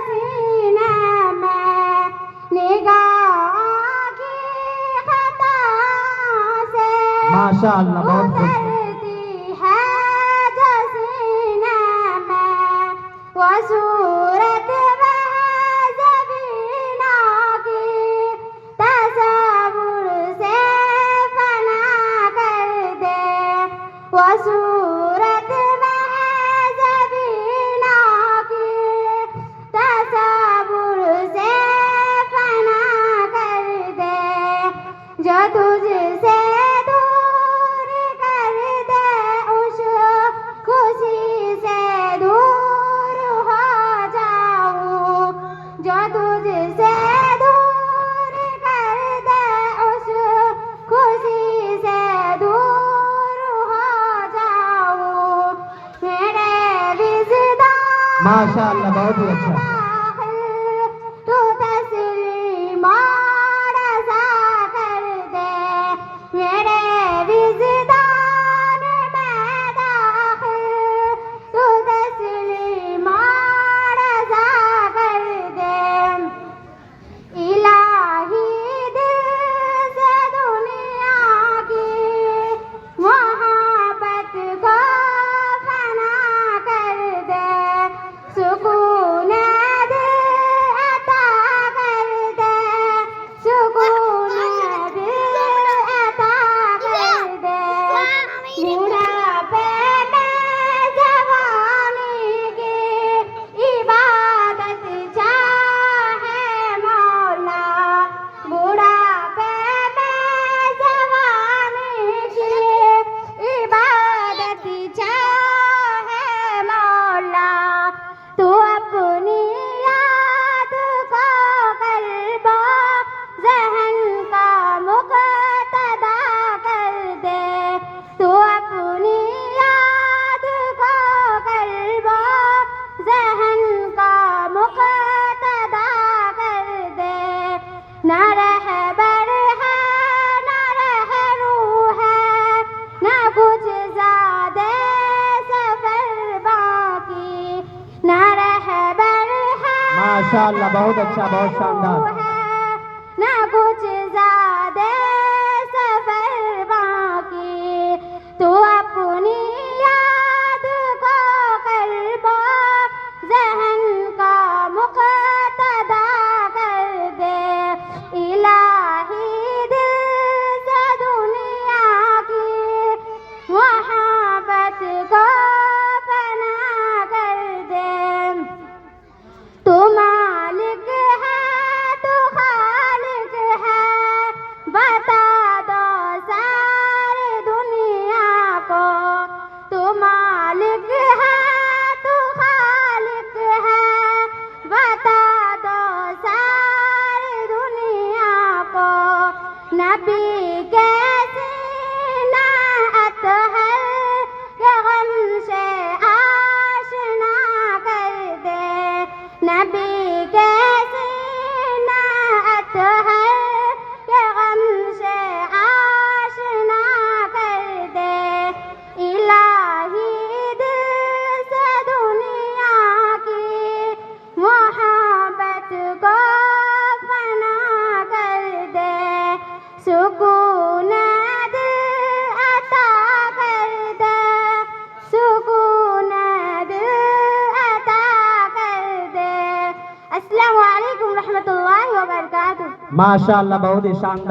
सीने में निगाह की खता से माशाअल्लाह बहुत खूब उतरती है जो सीने में वो सूरत ज़बीना की तसव्वुर से फना कर दे वो सूरत ज़बीना की तसव्वुर से फना कर दे जो तुझसे दूर कर दे उस खुशी से दूर हो जाऊं जो तुझसे दूर कर दे उस खुशी से दूर हो जाऊं मेरे विजदान माशाअल्लाह बहुत ही अच्छा तू तस्लीम रज़ा कर दे मेरे विजदान में दाखिल तू तस्लीम रज़ा कर दे इलाही दिल से दुनिया की मोहब्बत को फना कर दे सुकून दिल अता कर दे सुकून दिल अता कर दे बुढ़ापे में जवानी की इबादत चाहे मौला बुढ़ापे में जवानी की इबादत चाहे मौला तू अपनी याद को कल्बो ज़हन का मुक़्तदा कर दे तू अपनी याद को कल्बो ज़हन का मुक़्तदा कर दे न रहबर है न रहरू है न कुछ ज़्यादा सफ़र बाकी न रहबर है माशाअल्लाह बहुत अच्छा बहुत शानदार न कुछ ज़्यादा सफ़र बाकी तू अपनी याद को कल्बो ज़हन का मुक़्तदा कर दे इलाही दिल से दुनिया की मोहब्बत को फना कर दे तू मालिक है तू खालिक है बता दो सारी दुनिया को तू मालिक है तू खालिक है बता दो सारी दुनिया को नबी कैसी नात है ये गम से आशना कर दे नबी कैसी नात है ये गम से आशना कर दे इलाही दिल से दुनिया की मोहब्बत को फना कर दे सुकून दिल अता कर दे सुकून दिल अता कर दे अस्सलामु अलैकुम रहमतुल्लाहि व बरकातुहू माशाअल्लाह बहुत ही शानदार